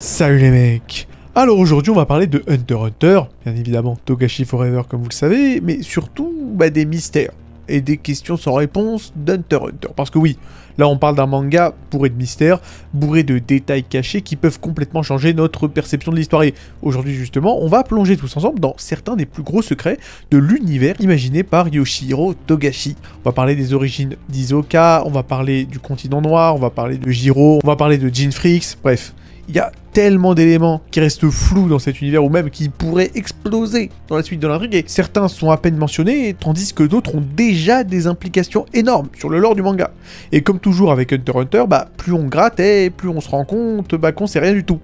Salut les mecs. Alors aujourd'hui on va parler de Hunter x Hunter, bien évidemment Togashi Forever comme vous le savez, mais surtout des mystères et des questions sans réponse d'Hunter x Hunter. Parce que oui, là on parle d'un manga bourré de mystères, bourré de détails cachés qui peuvent complètement changer notre perception de l'histoire. Et aujourd'hui justement, on va plonger tous ensemble dans certains des plus gros secrets de l'univers imaginé par Yoshihiro Togashi. On va parler des origines d'Hisoka, on va parler du continent noir, on va parler de Jiro, on va parler de Jinfrix, bref. Il y a tellement d'éléments qui restent flous dans cet univers ou même qui pourraient exploser dans la suite de l'intrigue et certains sont à peine mentionnés tandis que d'autres ont déjà des implications énormes sur le lore du manga. Et comme toujours avec Hunter x Hunter, plus on gratte et plus on se rend compte qu'on sait rien du tout.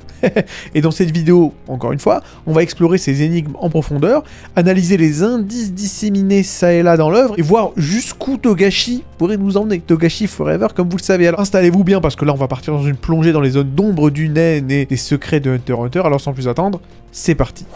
Et dans cette vidéo, encore une fois, on va explorer ces énigmes en profondeur, analyser les indices disséminés ça et là dans l'œuvre et voir jusqu'où Togashi pourrait nous emmener. Togashi Forever comme vous le savez. Alors installez-vous bien parce que là on va partir dans une plongée dans les zones d'ombre du Nen et des secrets de Hunter x Hunter, alors sans plus attendre, c'est parti.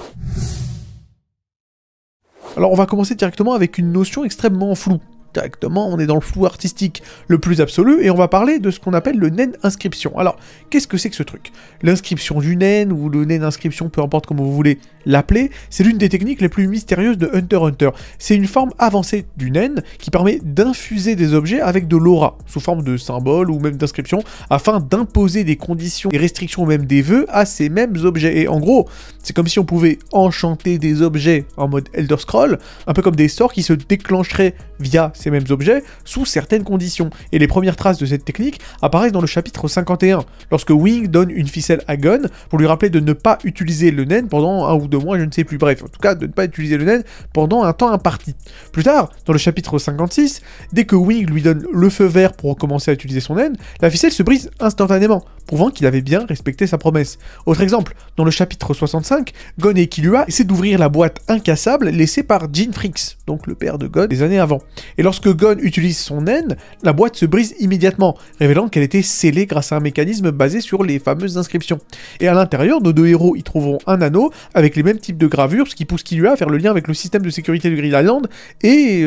Alors on va commencer directement avec une notion extrêmement floue. Directement, on est dans le flou artistique le plus absolu et on va parler de ce qu'on appelle le Nen inscription. Alors, qu'est-ce que c'est que ce truc? L'inscription du Nen ou le Nen inscription, peu importe comment vous voulez l'appeler, c'est l'une des techniques les plus mystérieuses de Hunter x Hunter. C'est une forme avancée du Nen qui permet d'infuser des objets avec de l'aura, sous forme de symboles ou même d'inscriptions, afin d'imposer des conditions, des restrictions ou même des vœux à ces mêmes objets. Et en gros, c'est comme si on pouvait enchanter des objets en mode Elder Scroll, un peu comme des sorts qui se déclencheraient via ces mêmes objets sous certaines conditions. Et les premières traces de cette technique apparaissent dans le chapitre 51, lorsque Wing donne une ficelle à Gon pour lui rappeler de ne pas utiliser le Nen pendant 1 ou 2 mois, je ne sais plus, bref, en tout cas de ne pas utiliser le Nen pendant un temps imparti. Plus tard, dans le chapitre 56, dès que Wing lui donne le feu vert pour recommencer à utiliser son Nen, la ficelle se brise instantanément, prouvant qu'il avait bien respecté sa promesse. Autre exemple, dans le chapitre 65, Gon et Killua essaient d'ouvrir la boîte incassable laissée par Jinfrix, donc le père de Gon, des années avant. Et lorsque Gon utilise son Nen, la boîte se brise immédiatement, révélant qu'elle était scellée grâce à un mécanisme basé sur les fameuses inscriptions. Et à l'intérieur, nos deux héros y trouveront un anneau avec les mêmes types de gravures, ce qui pousse Killua à faire le lien avec le système de sécurité de Grid Island et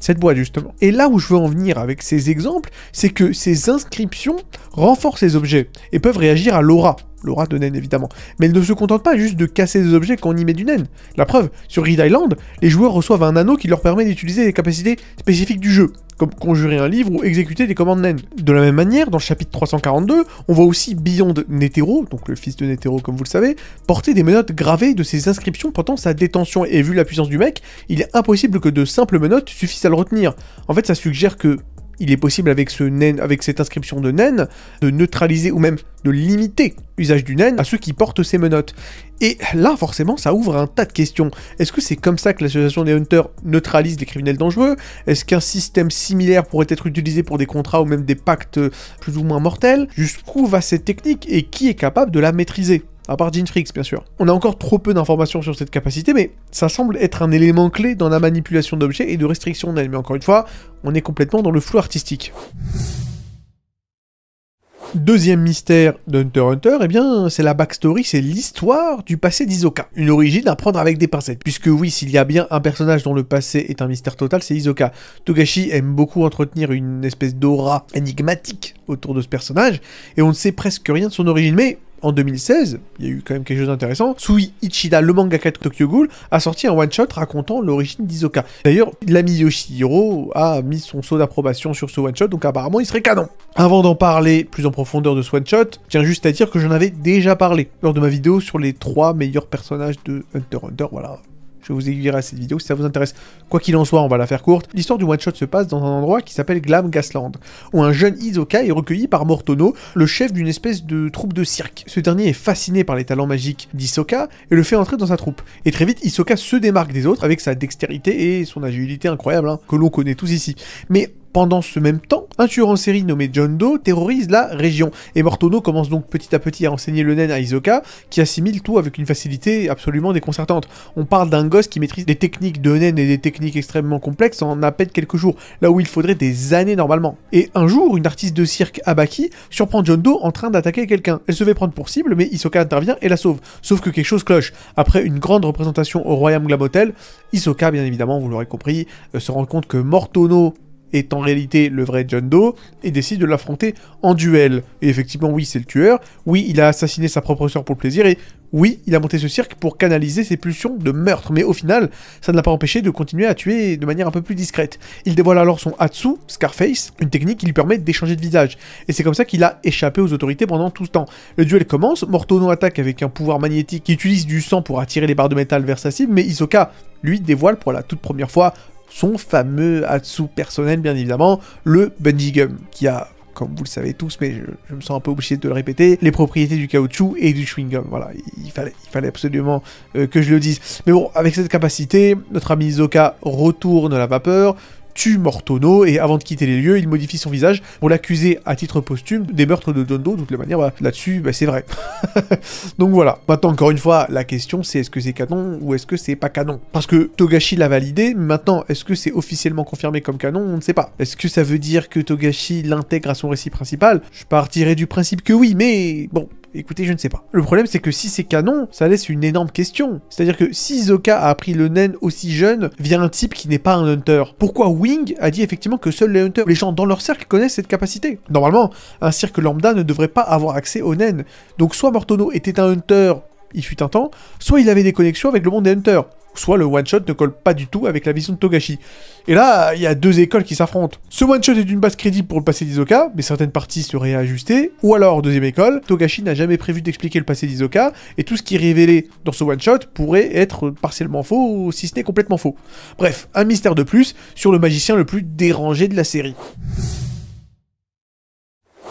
cette boîte justement. Et là où je veux en venir avec ces exemples, c'est que ces inscriptions renforcent les objets et peuvent réagir à l'aura de Nen évidemment. Mais elle ne se contente pas juste de casser des objets quand on y met du Nen. La preuve, sur Grid Island, les joueurs reçoivent un anneau qui leur permet d'utiliser les capacités spécifiques du jeu, comme conjurer un livre ou exécuter des commandes Nen. De la même manière, dans le chapitre 342, on voit aussi Beyond Netero, donc le fils de Netero comme vous le savez, porter des menottes gravées de ses inscriptions pendant sa détention, et vu la puissance du mec, il est impossible que de simples menottes suffisent à le retenir. En fait, ça suggère que il est possible avec ce Nen, avec cette inscription de Nen, de neutraliser ou même de limiter l'usage du Nen à ceux qui portent ces menottes. Et là, forcément, ça ouvre un tas de questions. Est-ce que c'est comme ça que l'association des Hunters neutralise les criminels dangereux? Est-ce qu'un système similaire pourrait être utilisé pour des contrats ou même des pactes plus ou moins mortels? Jusqu'où va cette technique et qui est capable de la maîtriser? À part Jinfrix, bien sûr. On a encore trop peu d'informations sur cette capacité, mais ça semble être un élément clé dans la manipulation d'objets et de restriction Nen. Mais encore une fois, on est complètement dans le flou artistique. Deuxième mystère de Hunter x Hunter, eh bien, c'est la backstory, c'est l'histoire du passé d'Hisoka. Une origine à prendre avec des pincettes. Puisque oui, s'il y a bien un personnage dont le passé est un mystère total, c'est Hisoka. Togashi aime beaucoup entretenir une espèce d'aura énigmatique autour de ce personnage, et on ne sait presque rien de son origine, mais en 2016, il y a eu quand même quelque chose d'intéressant, Sui Ichida, le mangaka de Tokyo Ghoul, a sorti un one-shot racontant l'origine d'Hisoka. D'ailleurs, l'ami Yoshihiro a mis son sceau d'approbation sur ce one-shot, donc apparemment il serait canon. Avant d'en parler plus en profondeur de ce one-shot, je tiens juste à dire que j'en avais déjà parlé lors de ma vidéo sur les 3 meilleurs personnages de Hunter x Hunter, voilà. Je vous aiguillerai à cette vidéo si ça vous intéresse. Quoi qu'il en soit, on va la faire courte. L'histoire du one-shot se passe dans un endroit qui s'appelle Glam Gasland, où un jeune Hisoka est recueilli par Mortono, le chef d'une espèce de troupe de cirque. Ce dernier est fasciné par les talents magiques d'Hisoka et le fait entrer dans sa troupe. Et très vite, Hisoka se démarque des autres avec sa dextérité et son agilité incroyable, que l'on connaît tous ici. Mais pendant ce même temps, un tueur en série nommé John Doe terrorise la région, et Mortono commence donc petit à petit à enseigner le Nen à Hisoka, qui assimile tout avec une facilité absolument déconcertante. On parle d'un gosse qui maîtrise des techniques de Nen et des techniques extrêmement complexes en à peine quelques jours, là où il faudrait des années normalement. Et un jour, une artiste de cirque, Abaki, surprend John Doe en train d'attaquer quelqu'un. Elle se fait prendre pour cible, mais Hisoka intervient et la sauve. Sauf que quelque chose cloche. Après une grande représentation au Royal Glam Hotel, Hisoka, bien évidemment, vous l'aurez compris, se rend compte que Mortono est en réalité le vrai John Doe, et décide de l'affronter en duel. Et effectivement, oui, c'est le tueur, oui, il a assassiné sa propre sœur pour le plaisir, et oui, il a monté ce cirque pour canaliser ses pulsions de meurtre, mais au final, ça ne l'a pas empêché de continuer à tuer de manière un peu plus discrète. Il dévoile alors son Hatsu, Scarface, une technique qui lui permet d'échanger de visage, et c'est comme ça qu'il a échappé aux autorités pendant tout ce temps. Le duel commence, Mortono attaque avec un pouvoir magnétique qui utilise du sang pour attirer les barres de métal vers sa cible, mais Hisoka, lui, dévoile pour la toute première fois son fameux Hatsu personnel, bien évidemment, le Bungee Gum, qui a, comme vous le savez tous, mais je me sens un peu obligé de le répéter, les propriétés du caoutchouc et du chewing-gum. Voilà, il fallait absolument que je le dise. Mais bon, avec cette capacité, notre ami Hisoka retourne la vapeur, tue Mortono, et avant de quitter les lieux, il modifie son visage pour l'accuser à titre posthume des meurtres de John Doe. De toutes les manières, bah, là-dessus, bah, c'est vrai. Donc voilà. Maintenant, encore une fois, la question c'est est-ce que c'est canon ou est-ce que c'est pas canon? Parce que Togashi l'a validé, mais maintenant, est-ce que c'est officiellement confirmé comme canon? On ne sait pas. Est-ce que ça veut dire que Togashi l'intègre à son récit principal? Je partirais du principe que oui, mais bon... Écoutez, je ne sais pas. Le problème, c'est que si c'est canon, ça laisse une énorme question. C'est-à-dire que si Hisoka a appris le nen aussi jeune via un type qui n'est pas un hunter, pourquoi Wing a dit effectivement que seuls les hunters, les gens dans leur cercle connaissent cette capacité? Normalement, un cirque lambda ne devrait pas avoir accès au nen. Donc soit Mortono était un hunter, il fut un temps, soit il avait des connexions avec le monde des hunters. Soit le one-shot ne colle pas du tout avec la vision de Togashi. Et là, il y a deux écoles qui s'affrontent. Ce one-shot est une base crédible pour le passé d'Hisoka, mais certaines parties seraient ajustées. Ou alors, deuxième école, Togashi n'a jamais prévu d'expliquer le passé d'Hisoka, et tout ce qui est révélé dans ce one-shot pourrait être partiellement faux, si ce n'est complètement faux. Bref, un mystère de plus sur le magicien le plus dérangé de la série.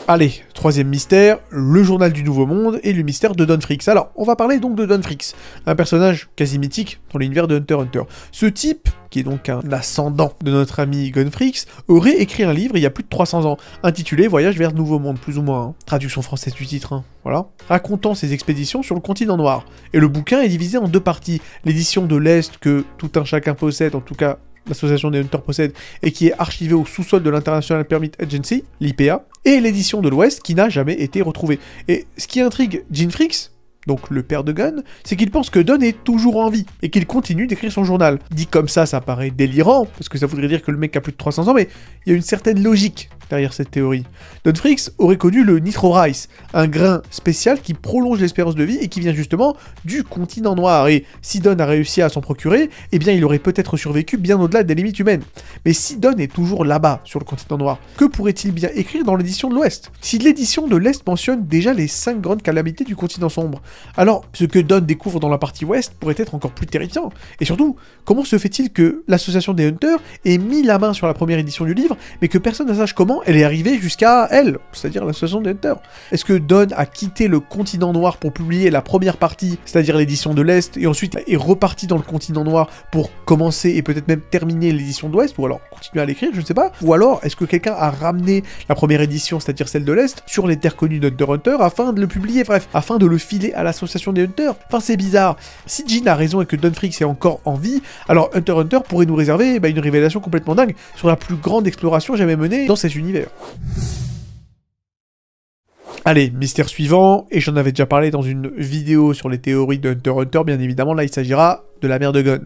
Allez, troisième mystère, le journal du Nouveau Monde et le mystère de Don Fricks. Alors, on va parler donc de Don Fricks, un personnage quasi mythique dans l'univers de Hunter x Hunter. Ce type, qui est donc un ascendant de notre ami Gon Fricks, aurait écrit un livre il y a plus de 300 ans, intitulé Voyage vers le Nouveau Monde, plus ou moins, hein. Traduction française du titre, hein. Voilà, racontant ses expéditions sur le continent noir. Et le bouquin est divisé en deux parties, l'édition de l'Est que tout un chacun possède, en tout cas l'association des Hunters possède, et qui est archivée au sous-sol de l'International Permit Agency, l'IPA, et l'édition de l'Ouest qui n'a jamais été retrouvée. Et ce qui intrigue Gene Fricks, donc le père de Gon, c'est qu'il pense que Don est toujours en vie, et qu'il continue d'écrire son journal. Dit comme ça paraît délirant, parce que ça voudrait dire que le mec a plus de 300 ans, mais il y a une certaine logique derrière cette théorie. Don Fricks aurait connu le Nitro Rice, un grain spécial qui prolonge l'espérance de vie et qui vient justement du continent noir. Et si Don a réussi à s'en procurer, eh bien il aurait peut-être survécu bien au-delà des limites humaines. Mais si Don est toujours là-bas, sur le continent noir, que pourrait-il bien écrire dans l'édition de l'Ouest? Si l'édition de l'Est mentionne déjà les 5 grandes calamités du continent sombre, alors ce que Don découvre dans la partie Ouest pourrait être encore plus terrifiant. Et surtout, comment se fait-il que l'association des Hunters ait mis la main sur la première édition du livre, mais que personne ne sache comment elle est arrivée jusqu'à elle, c'est-à-dire l'association des Hunters? Est-ce que Don a quitté le continent noir pour publier la première partie, c'est-à-dire l'édition de l'Est, et ensuite est reparti dans le continent noir pour commencer et peut-être même terminer l'édition de l'Ouest, ou alors continuer à l'écrire, je ne sais pas? Ou alors, est-ce que quelqu'un a ramené la première édition, c'est-à-dire celle de l'Est, sur les terres connues d'Hunter x Hunter, afin de le publier, bref, afin de le filer à l'association des Hunters? Enfin, c'est bizarre. Si Gene a raison et que Don Fricks est encore en vie, alors Hunter x Hunter pourrait nous réserver une révélation complètement dingue sur la plus grande exploration jamais menée dans cet univers. Allez, mystère suivant, et j'en avais déjà parlé dans une vidéo sur les théories de Hunter x Hunter, bien évidemment, là il s'agira de la mère de Gon.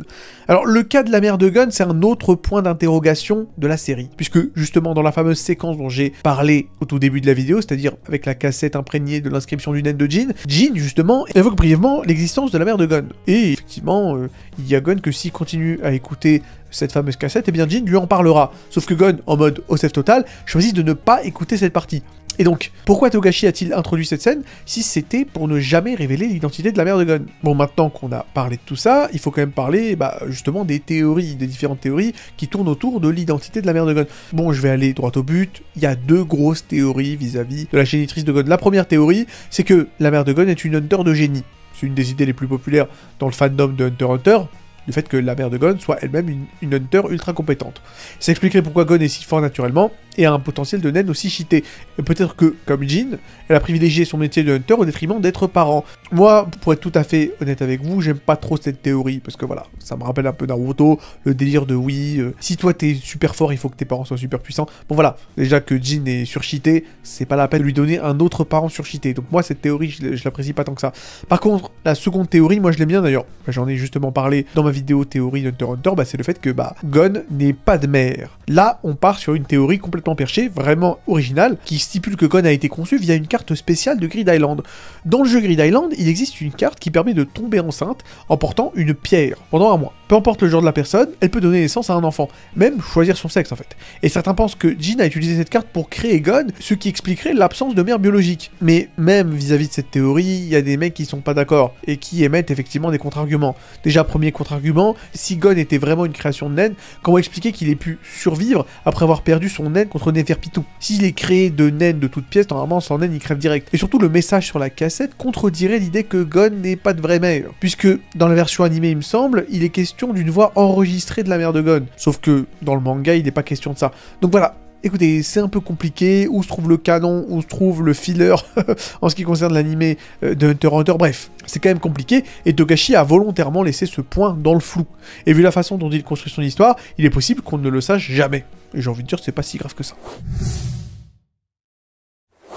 Alors le cas de la mère de Gon, c'est un autre point d'interrogation de la série, puisque justement dans la fameuse séquence dont j'ai parlé au tout début de la vidéo, c'est-à-dire avec la cassette imprégnée de l'inscription du nen de Gene, Gene justement évoque brièvement l'existence de la mère de Gon. Et effectivement, il y a Gon que s'il continue à écouter cette fameuse cassette, et bien Gene lui en parlera. Sauf que Gon, en mode OSEF total, choisit de ne pas écouter cette partie. Et donc, pourquoi Togashi a-t-il introduit cette scène si c'était pour ne jamais révéler l'identité de la mère de Gon? Bon, maintenant qu'on a parlé de tout ça, il faut quand même parler justement des théories, des différentes théories qui tournent autour de l'identité de la mère de Gon. Bon, je vais aller droit au but, il y a deux grosses théories vis-à-vis de la génitrice de Gon. La première théorie, c'est que la mère de Gon est une Hunter de génie. C'est une des idées les plus populaires dans le fandom de Hunter x Hunter, du fait que la mère de Gon soit elle-même une Hunter ultra compétente. Ça expliquerait pourquoi Gon est si fort naturellement, et a un potentiel de naine aussi cheaté. Et peut-être que, comme Gene, elle a privilégié son métier de Hunter au détriment d'être parent. Moi, pour être tout à fait honnête avec vous, j'aime pas trop cette théorie, parce que voilà, ça me rappelle un peu Naruto, le délire de oui, si toi t'es super fort, il faut que tes parents soient super puissants. Bon voilà, déjà que Gene est surcheaté, c'est pas la peine de lui donner un autre parent surcheaté. Donc moi, cette théorie, je l'apprécie pas tant que ça. Par contre, la seconde théorie, moi je l'aime bien d'ailleurs, j'en ai justement parlé dans ma vidéo théorie d'Hunter x Hunter, c'est le fait que Gon n'est pas de mère. Là, on part sur une théorie complètement perchée, vraiment originale, qui stipule que Gon a été conçu via une carte spéciale de Grid Island. Dans le jeu Grid Island, il existe une carte qui permet de tomber enceinte en portant une pierre pendant un mois. Peu importe le genre de la personne, elle peut donner naissance à un enfant, même choisir son sexe en fait. Et certains pensent que Jin a utilisé cette carte pour créer Gon, ce qui expliquerait l'absence de mère biologique. Mais même vis-à-vis de cette théorie, il y a des mecs qui sont pas d'accord, et qui émettent effectivement des contre-arguments. Déjà, premier contre-argument, si Gon était vraiment une création de naine, comment expliquer qu'il ait pu survivre après avoir perdu son naine contre Neferpitou? S'il est créé de naine de toutes pièces, normalement son naine il crève direct. Et surtout, le message sur la cassette contredirait l'idée que Gon n'est pas de vraie mère, puisque dans la version animée, il me semble, il est question d'une voix enregistrée de la mère de Gon. Sauf que dans le manga, il n'est pas question de ça. Donc voilà. Écoutez, c'est un peu compliqué, où se trouve le canon, où se trouve le filler en ce qui concerne l'animé de Hunter x Hunter, bref, c'est quand même compliqué, et Togashi a volontairement laissé ce point dans le flou. Et vu la façon dont il construit son histoire, il est possible qu'on ne le sache jamais. Et j'ai envie de dire, c'est pas si grave que ça.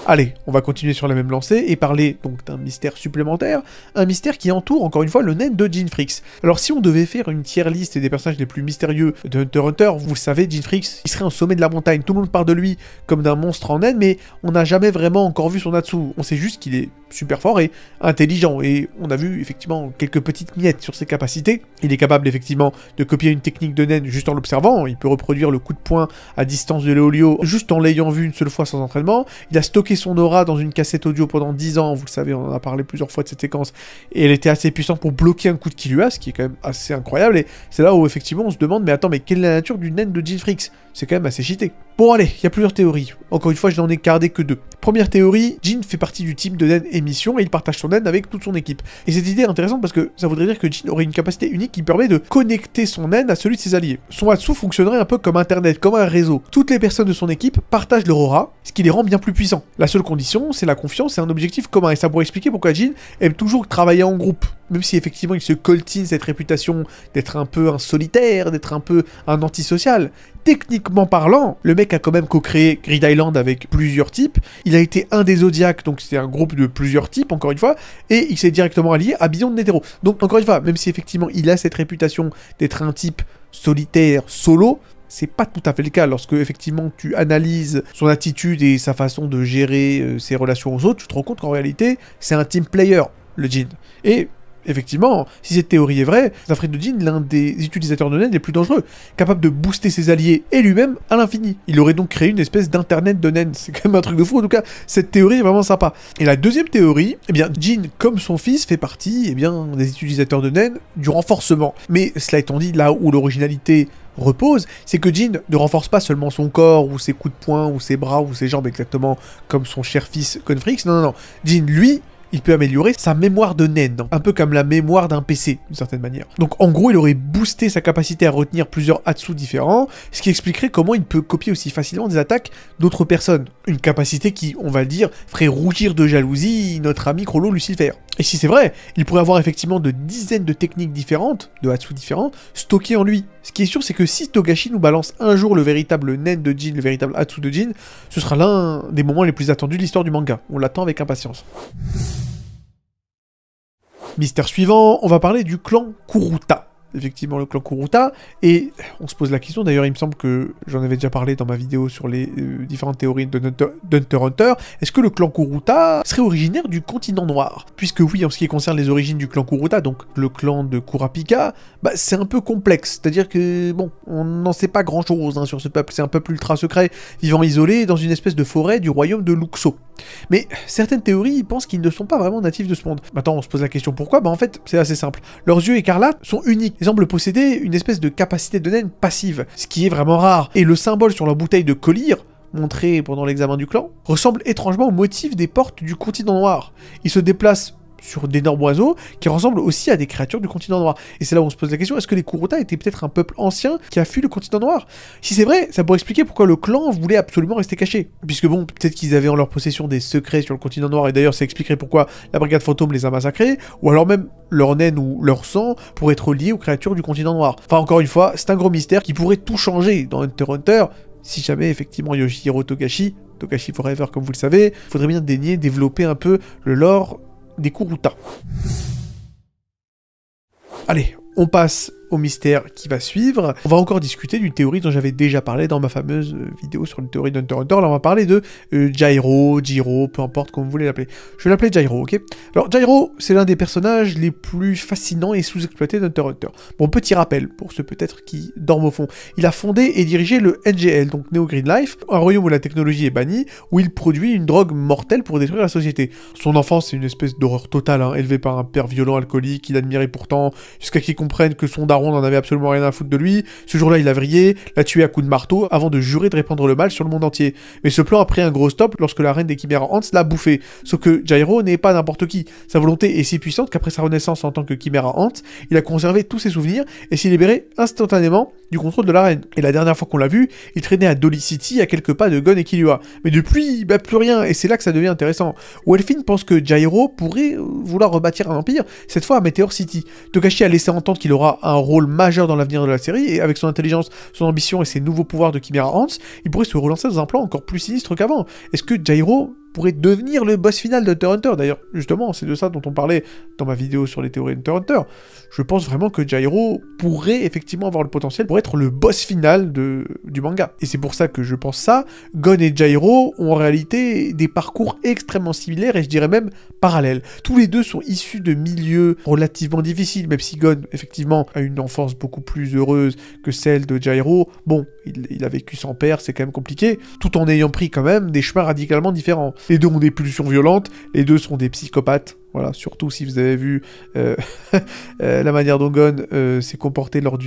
Allez, on va continuer sur la même lancée et parler donc d'un mystère supplémentaire, un mystère qui entoure encore une fois le naine de Jinfrix. Alors si on devait faire une tier list des personnages les plus mystérieux de Hunter x Hunter, vous le savez, Jinfrix, il serait au sommet de la montagne, tout le monde parle de lui comme d'un monstre en naine, mais on n'a jamais vraiment encore vu son Natsu, on sait juste qu'il est super fort et intelligent, et on a vu effectivement quelques petites miettes sur ses capacités. Il est capable effectivement de copier une technique de naine juste en l'observant, il peut reproduire le coup de poing à distance de Léolio juste en l'ayant vu une seule fois sans entraînement, il a stocké son aura dans une cassette audio pendant 10 ans, vous le savez, on en a parlé plusieurs fois de cette séquence, et elle était assez puissante pour bloquer un coup de Killua, ce qui est quand même assez incroyable, et c'est là où effectivement on se demande, mais attends, mais quelle est la nature du naine de Jinfrix? C'est quand même assez cheaté. Bon allez, il y a plusieurs théories. Encore une fois, je n'en ai gardé que 2. Première théorie, Jin fait partie du team de naine émission et il partage son naine avec toute son équipe. Et cette idée est intéressante parce que ça voudrait dire que Jin aurait une capacité unique qui permet de connecter son naine à celui de ses alliés. Son Hatsu fonctionnerait un peu comme internet, comme un réseau. Toutes les personnes de son équipe partagent leur aura, ce qui les rend bien plus puissants. La seule condition, c'est la confiance et un objectif commun. Et ça pourrait expliquer pourquoi Jin aime toujours travailler en groupe. Même si effectivement il se coltine cette réputation d'être un peu un solitaire, d'être un peu un antisocial. Techniquement parlant, le mec a quand même co-créé Grid Island avec plusieurs types, il a été un des Zodiacs, donc c'est un groupe de plusieurs types, encore une fois, et il s'est directement allié à Beyond Netero. Donc encore une fois, même si effectivement il a cette réputation d'être un type solitaire, solo, c'est pas tout à fait le cas. Lorsque effectivement tu analyses son attitude et sa façon de gérer ses relations aux autres, tu te rends compte qu'en réalité, c'est un team player, le Jin. Et effectivement, si cette théorie est vraie, ça ferait de Jin l'un des utilisateurs de naine les plus dangereux, capable de booster ses alliés et lui-même à l'infini. Il aurait donc créé une espèce d'internet de naine, c'est quand même un truc de fou, en tout cas, cette théorie est vraiment sympa. Et la deuxième théorie, eh bien, Jin, comme son fils, fait partie, eh bien, des utilisateurs de naine du renforcement. Mais cela étant dit, là où l'originalité repose, c'est que Jin ne renforce pas seulement son corps, ou ses coups de poing, ou ses bras, ou ses jambes, exactement comme son cher fils Gonfrix, non. Jin, lui, il peut améliorer sa mémoire de naine, un peu comme la mémoire d'un PC, d'une certaine manière. Donc en gros, il aurait boosté sa capacité à retenir plusieurs Hatsu différents, ce qui expliquerait comment il peut copier aussi facilement des attaques d'autres personnes. Une capacité qui, on va le dire, ferait rougir de jalousie notre ami Chrollo Lucifer. Et si c'est vrai, il pourrait avoir effectivement de dizaines de techniques différentes, de Hatsu différents, stockées en lui. Ce qui est sûr, c'est que si Togashi nous balance un jour le véritable naine de Jin, le véritable Hatsu de Jin, ce sera l'un des moments les plus attendus de l'histoire du manga. On l'attend avec impatience. Mystère suivant, on va parler du clan Kuruta. Effectivement, le clan Kuruta, et on se pose la question, d'ailleurs il me semble que j'en avais déjà parlé dans ma vidéo sur les différentes théories d'Hunter x Hunter, est-ce que le clan Kuruta serait originaire du continent noir? Puisque oui, en ce qui concerne les origines du clan Kuruta, donc le clan de Kurapika, c'est un peu complexe, c'est-à-dire que, bon, on n'en sait pas grand-chose sur ce peuple, c'est un peuple ultra secret, vivant isolé dans une espèce de forêt du royaume de Luxo. Mais certaines théories pensent qu'ils ne sont pas vraiment natifs de ce monde. Maintenant, on se pose la question pourquoi? En fait, c'est assez simple. Leurs yeux écarlates sont uniques. Ils semblent posséder une espèce de capacité de naine passive, ce qui est vraiment rare. Et le symbole sur leur bouteille de collyre, montré pendant l'examen du clan, ressemble étrangement au motif des portes du continent noir. Ils se déplacent sur d'énormes oiseaux qui ressemblent aussi à des créatures du continent noir. Et c'est là où on se pose la question, est-ce que les Kuruta étaient peut-être un peuple ancien qui a fui le continent noir? Si c'est vrai, ça pourrait expliquer pourquoi le clan voulait absolument rester caché. Puisque bon, peut-être qu'ils avaient en leur possession des secrets sur le continent noir, et d'ailleurs ça expliquerait pourquoi la brigade fantôme les a massacrés, ou alors même leur naine ou leur sang pourrait être lié aux créatures du continent noir. Enfin encore une fois, c'est un gros mystère qui pourrait tout changer dans Hunter x Hunter, si jamais effectivement Yoshihiro Togashi Forever comme vous le savez, faudrait bien daigner développer un peu le lore des Kuruta. Allez, on passe au mystère qui va suivre, on va encore discuter d'une théorie dont j'avais déjà parlé dans ma fameuse vidéo sur une théorie d'Hunter x Hunter. Là, on va parler de Jiro, peu importe comment vous voulez l'appeler. Je vais l'appeler Jiro, ok? Alors, Jiro, c'est l'un des personnages les plus fascinants et sous-exploités d'Hunter x Hunter. Bon, petit rappel, pour ceux peut-être qui dorment au fond. Il a fondé et dirigé le NGL, donc Neo Green Life, un royaume où la technologie est bannie, où il produit une drogue mortelle pour détruire la société. Son enfance, c'est une espèce d'horreur totale, hein, élevé par un père violent alcoolique qu'il admirait pourtant, jusqu'à qu'il comprenne que son daron n'en avait absolument rien à foutre de lui. Ce jour-là, il l'a vrillé, l'a tué à coups de marteau, avant de jurer de répandre le mal sur le monde entier. Mais ce plan a pris un gros stop lorsque la reine des Chimera Ants l'a bouffé. Sauf que Jiro n'est pas n'importe qui. Sa volonté est si puissante qu'après sa renaissance en tant que Chimera Ant, il a conservé tous ses souvenirs et s'est libéré instantanément du contrôle de la reine. Et la dernière fois qu'on l'a vu, il traînait à Dolly City à quelques pas de Gon et Killua. Mais depuis, plus rien, et c'est là que ça devient intéressant. Welfin pense que Jiro pourrait vouloir rebâtir un empire, cette fois à Meteor City. Togashi a laissé entendre qu'il aura un rôle majeur dans l'avenir de la série, et avec son intelligence, son ambition et ses nouveaux pouvoirs de Chimera Ants, il pourrait se relancer dans un plan encore plus sinistre qu'avant. Est-ce que Jiro pourrait devenir le boss final de Hunter x Hunter? D'ailleurs, justement, c'est de ça dont on parlait dans ma vidéo sur les théories Hunter x Hunter. Je pense vraiment que Jiro pourrait effectivement avoir le potentiel pour être le boss final du manga. Et c'est pour ça que je pense ça. Gon et Jiro ont en réalité des parcours extrêmement similaires et je dirais même parallèles. Tous les deux sont issus de milieux relativement difficiles, même si Gon, effectivement, a une enfance beaucoup plus heureuse que celle de Jiro. Bon, il a vécu sans père, c'est quand même compliqué, tout en ayant pris quand même des chemins radicalement différents. Les deux ont des pulsions violentes, les deux sont des psychopathes. Voilà, surtout si vous avez vu la manière dont Gon s'est comporté lors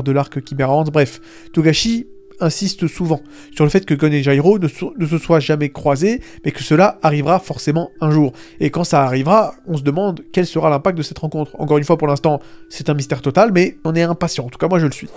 de l'arc Chimera Ants. Bref, Togashi insiste souvent sur le fait que Gon et Jiro ne se soient jamais croisés, mais que cela arrivera forcément un jour. Et quand ça arrivera, on se demande quel sera l'impact de cette rencontre. Encore une fois, pour l'instant, c'est un mystère total, mais on est impatient. En tout cas, moi, je le suis.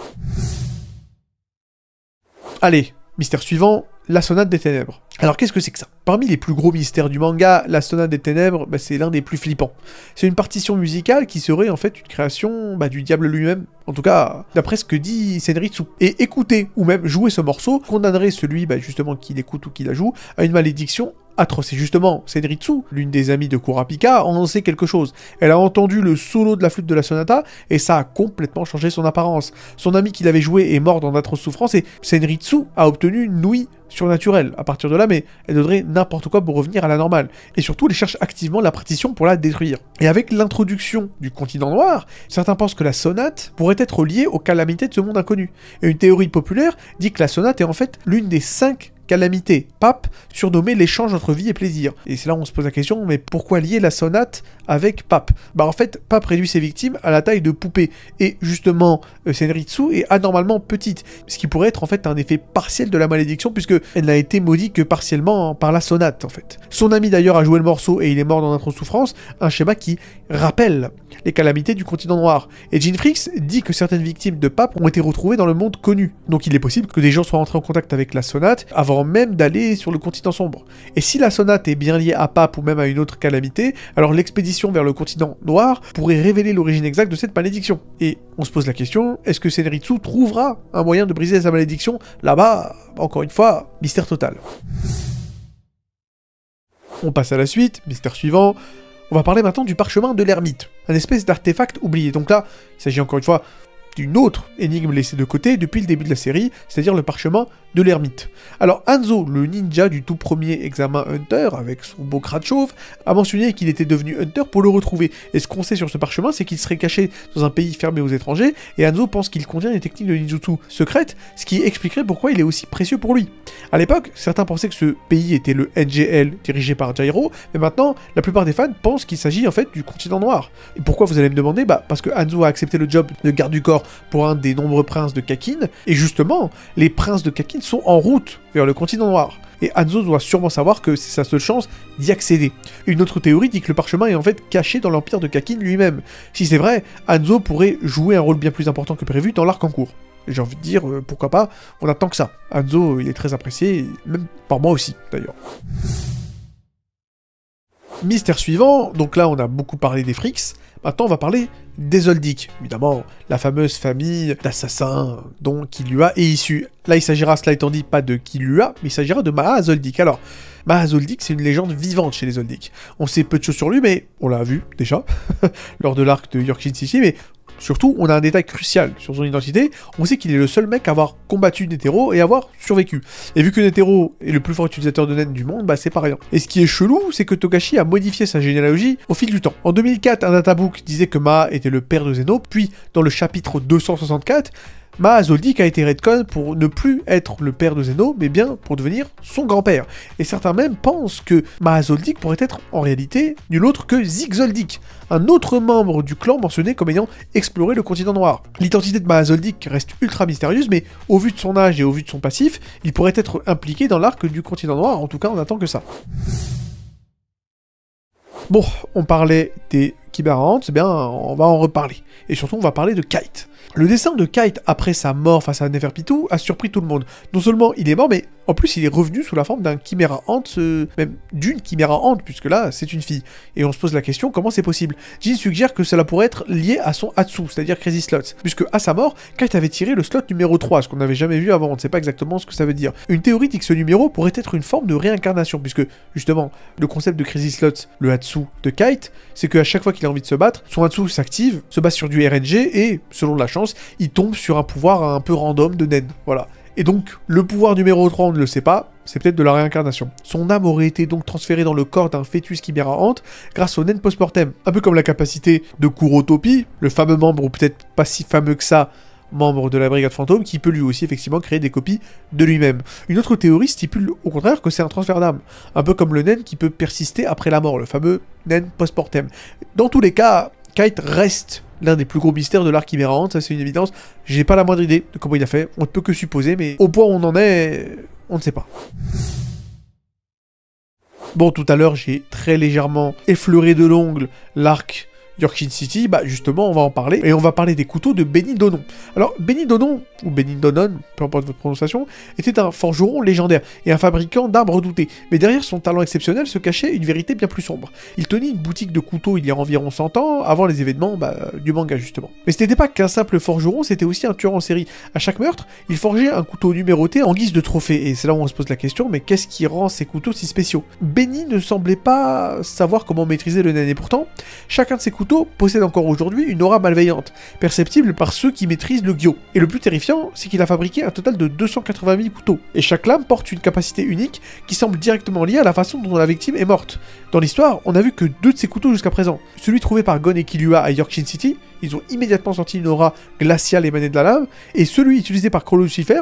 Allez, mystère suivant, la sonate des ténèbres. Alors qu'est-ce que c'est que ça? Parmi les plus gros mystères du manga, la sonate des ténèbres, c'est l'un des plus flippants. C'est une partition musicale qui serait en fait une création du diable lui-même, en tout cas d'après ce que dit Senritsu. Et écouter ou même jouer ce morceau condamnerait celui justement qui l'écoute ou qui la joue à une malédiction atroce. Et justement, Senritsu, l'une des amies de Kurapika, en sait quelque chose. Elle a entendu le solo de la flûte de la sonata, et ça a complètement changé son apparence. Son ami qui l'avait joué est mort dans d'atroces souffrances, et Senritsu a obtenu une ouïe surnaturelle à partir de là, mais elle donnerait n'importe quoi pour revenir à la normale. Et surtout, elle cherche activement la partition pour la détruire. Et avec l'introduction du continent noir, certains pensent que la sonate pourrait être liée aux calamités de ce monde inconnu. Et une théorie populaire dit que la sonate est en fait l'une des 5 calamités, Pape, surnommée l'échange entre vie et plaisir. Et c'est là où on se pose la question, mais pourquoi lier la sonate avec Pape? En fait, Pape réduit ses victimes à la taille de poupées, et justement, Senritsu est anormalement petite, ce qui pourrait être en fait un effet partiel de la malédiction, puisque elle n'a été maudite que partiellement par la sonate, en fait. Son ami d'ailleurs a joué le morceau, et il est mort dans d'atroces souffrances, un schéma qui rappelle les calamités du continent noir. Et Jinfrix dit que certaines victimes de Pape ont été retrouvées dans le monde connu, donc il est possible que des gens soient entrés en contact avec la sonate avant même d'aller sur le continent sombre. Et si la sonate est bien liée à Pape ou même à une autre calamité, alors l'expédition vers le continent noir pourrait révéler l'origine exacte de cette malédiction. Et on se pose la question, est-ce que Senritsu trouvera un moyen de briser sa malédiction? Là-bas, encore une fois, mystère total. On passe à la suite, mystère suivant. On va parler maintenant du parchemin de l'ermite, un espèce d'artefact oublié. Donc là, il s'agit encore une fois d'une autre énigme laissée de côté depuis le début de la série, c'est-à-dire le parchemin de l'ermite. Alors Hanzo, le ninja du tout premier examen Hunter, avec son beau crâne chauve, a mentionné qu'il était devenu Hunter pour le retrouver. Et ce qu'on sait sur ce parchemin, c'est qu'il serait caché dans un pays fermé aux étrangers, et Hanzo pense qu'il contient des techniques de ninjutsu secrètes, ce qui expliquerait pourquoi il est aussi précieux pour lui. À l'époque, certains pensaient que ce pays était le NGL, dirigé par Jiro, mais maintenant, la plupart des fans pensent qu'il s'agit en fait du continent noir. Et pourquoi, vous allez me demander? Parce que Hanzo a accepté le job de garde du corps pour un des nombreux princes de Kakin, et justement, les princes de Kakin sont en route vers le continent noir. Et Hanzo doit sûrement savoir que c'est sa seule chance d'y accéder. Une autre théorie dit que le parchemin est en fait caché dans l'empire de Kakin lui-même. Si c'est vrai, Hanzo pourrait jouer un rôle bien plus important que prévu dans l'arc en cours. Et j'ai envie de dire, pourquoi pas, on attend que ça. Hanzo, il est très apprécié, même par moi aussi, d'ailleurs. Mystère suivant, donc là on a beaucoup parlé des Fricks, maintenant on va parler des Zoldyck, évidemment, la fameuse famille d'assassins dont Killua est issu. Là il s'agira, cela étant dit, pas de Killua, mais il s'agira de Maha Zoldyck. Alors, Maha Zoldyck, c'est une légende vivante chez les Zoldyck. On sait peu de choses sur lui, mais on l'a vu déjà, lors de l'arc de Yorkshire City, mais Surtout, on a un détail crucial sur son identité, on sait qu'il est le seul mec à avoir combattu Netero et avoir survécu. Et vu que Netero est le plus fort utilisateur de Nen du monde, bah c'est pas rien. Et ce qui est chelou, c'est que Togashi a modifié sa généalogie au fil du temps. En 2004, un databook disait que Maa était le père de Zeno, puis dans le chapitre 264, Maa Zoldyck a été retcon pour ne plus être le père de Zeno, mais bien pour devenir son grand-père. Et certains même pensent que Maa Zoldyck pourrait être en réalité nul autre que Zig Zoldyck, un autre membre du clan mentionné comme ayant exploré le continent noir. L'identité de Maa Zoldyck reste ultra mystérieuse, mais au vu de son âge et au vu de son passif, il pourrait être impliqué dans l'arc du continent noir, en tout cas on attend que ça. Bon, on parlait des Chimera Ants, eh bien on va en reparler. Et surtout on va parler de Kite. Le dessin de Kite après sa mort face à Neferpitou a surpris tout le monde. Non seulement il est mort, mais en plus il est revenu sous la forme d'un Chimera Ant, même d'une Chimera Ant, puisque là c'est une fille. Et on se pose la question, comment c'est possible? Jin suggère que cela pourrait être lié à son Hatsu, c'est-à-dire Crazy Slots, puisque à sa mort, Kite avait tiré le slot numéro 3, ce qu'on n'avait jamais vu avant, on ne sait pas exactement ce que ça veut dire. Une théorie dit que ce numéro pourrait être une forme de réincarnation, puisque justement, le concept de Crazy Slots, le Hatsu de Kite, c'est qu'à chaque fois qu'il a envie de se battre, son Hatsu s'active, se base sur du RNG, et, selon la chance, il tombe sur un pouvoir un peu random de Nen, voilà. Et donc, le pouvoir numéro 3, on ne le sait pas, c'est peut-être de la réincarnation. Son âme aurait été donc transférée dans le corps d'un fœtus Chimera Ant grâce au Nen post-mortem. Un peu comme la capacité de Kurotopie, le fameux membre, ou peut-être pas si fameux que ça, membre de la Brigade Fantôme, qui peut lui aussi effectivement créer des copies de lui-même. Une autre théorie stipule au contraire que c'est un transfert d'âme, un peu comme le Nen qui peut persister après la mort, le fameux Nen post-mortem. Dans tous les cas, Kite reste l'un des plus gros mystères de l'arc Chimera Ant, ça c'est une évidence. J'ai pas la moindre idée de comment il a fait, on ne peut que supposer, mais au point où on en est, on ne sait pas. Bon, tout à l'heure, j'ai très légèrement effleuré de l'ongle l'arc Yorkshire City, bah justement on va en parler, et on va parler des couteaux de Benny Donon. Alors Benny Donon, ou Benny Donon, peu importe votre prononciation, était un forgeron légendaire, et un fabricant d'armes redoutés, mais derrière son talent exceptionnel se cachait une vérité bien plus sombre. Il tenait une boutique de couteaux il y a environ 100 ans, avant les événements du manga justement. Mais ce n'était pas qu'un simple forgeron, c'était aussi un tueur en série. À chaque meurtre, il forgeait un couteau numéroté en guise de trophée, et c'est là où on se pose la question, mais qu'est-ce qui rend ces couteaux si spéciaux? Benny ne semblait pas savoir comment maîtriser le Nen, et pourtant, chacun de ces couteaux possède encore aujourd'hui une aura malveillante, perceptible par ceux qui maîtrisent le Gyo. Et le plus terrifiant, c'est qu'il a fabriqué un total de 280 000 couteaux. Et chaque lame porte une capacité unique qui semble directement liée à la façon dont la victime est morte. Dans l'histoire, on a vu que 2 de ces couteaux jusqu'à présent. Celui trouvé par Gon et Killua à Yorkshire City, ils ont immédiatement senti une aura glaciale émanée de la lame, et celui utilisé par Chrolo Lucifer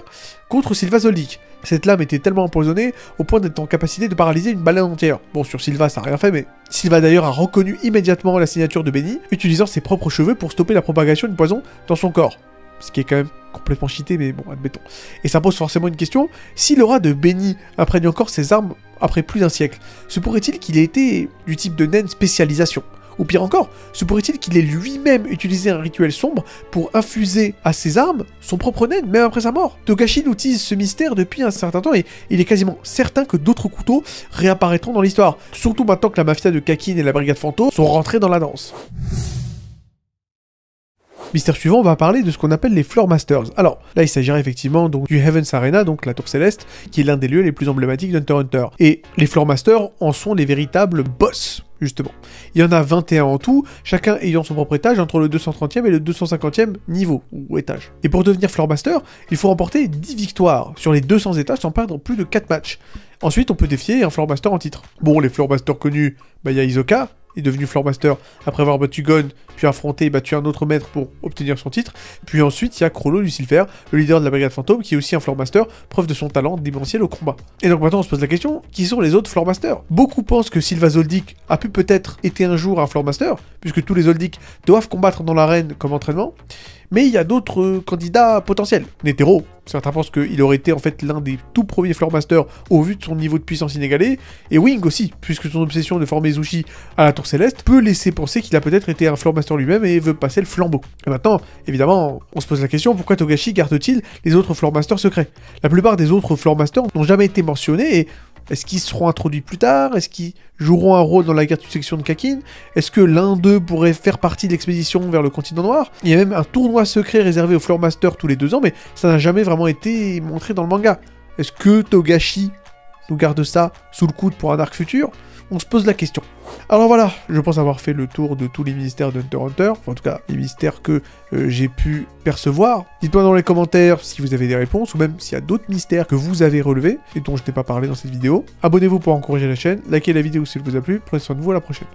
contre Silva Zoldyck. Cette lame était tellement empoisonnée au point d'être en capacité de paralyser une baleine entière. Bon, sur Silva, ça n'a rien fait, mais Silva d'ailleurs a reconnu immédiatement la signature de Benny, utilisant ses propres cheveux pour stopper la propagation du poison dans son corps. Ce qui est quand même complètement cheaté, mais bon, admettons. Et ça pose forcément une question, si l'aura de Benny imprègne encore ses armes après plus d'un siècle, se pourrait-il qu'il ait été du type de Nen spécialisation? Ou pire encore, se pourrait-il qu'il ait lui-même utilisé un rituel sombre pour infuser à ses armes son propre Nen, même après sa mort? Togashi nous tease ce mystère depuis un certain temps et il est quasiment certain que d'autres couteaux réapparaîtront dans l'histoire, surtout maintenant que la mafia de Kakin et la Brigade Fantôme sont rentrés dans la danse. Mystère suivant, on va parler de ce qu'on appelle les Floor Masters. Alors, là, il s'agirait effectivement donc du Heaven's Arena, donc la tour céleste, qui est l'un des lieux les plus emblématiques d'Hunter x Hunter. Et les Floor Masters en sont les véritables boss, justement. Il y en a 21 en tout, chacun ayant son propre étage entre le 230e et le 250e niveau, ou étage. Et pour devenir Floor Master, il faut remporter 10 victoires sur les 200 étages sans perdre plus de 4 matchs. Ensuite, on peut défier un Floor Master en titre. Bon, les Floor Masters connus, il y a Hisoka, est devenu Floor Master après avoir battu Gon, puis affronté et battu un autre maître pour obtenir son titre. Puis ensuite, il y a Chrolo Lucifer, le leader de la Brigade Fantôme, qui est aussi un Floor Master, preuve de son talent démentiel au combat. Et donc maintenant, on se pose la question, qui sont les autres Floor Masters? Beaucoup pensent que Silva Zoldyck a pu peut-être été un jour un Floor Master, puisque tous les Zoldyck doivent combattre dans l'arène comme entraînement, mais il y a d'autres candidats potentiels. Netero, certains pensent qu'il aurait été en fait l'un des tout premiers Floor Masters au vu de son niveau de puissance inégalé, et Wing aussi, puisque son obsession de former Zushi à la Tour Céleste peut laisser penser qu'il a peut-être été un Floor Master lui-même et veut passer le flambeau. Et maintenant, évidemment, on se pose la question, pourquoi Togashi garde-t-il les autres Floor Masters secrets? La plupart des autres Floor Masters n'ont jamais été mentionnés, et est-ce qu'ils seront introduits plus tard? Est-ce qu'ils joueront un rôle dans la guerre de succession de Kakin? Est-ce que l'un d'eux pourrait faire partie de l'expédition vers le continent noir? Il y a même un tournoi secret réservé aux Floor Masters tous les 2 ans, mais ça n'a jamais vraiment été montré dans le manga. Est-ce que Togashi nous garde ça sous le coude pour un arc futur? On se pose la question. Alors voilà, je pense avoir fait le tour de tous les mystères de Hunter x Hunter, enfin, en tout cas les mystères que j'ai pu percevoir. Dites-moi dans les commentaires si vous avez des réponses, ou même s'il y a d'autres mystères que vous avez relevés, et dont je n'ai pas parlé dans cette vidéo. Abonnez-vous pour encourager la chaîne, likez la vidéo si elle vous a plu, prenez soin de vous, à la prochaine.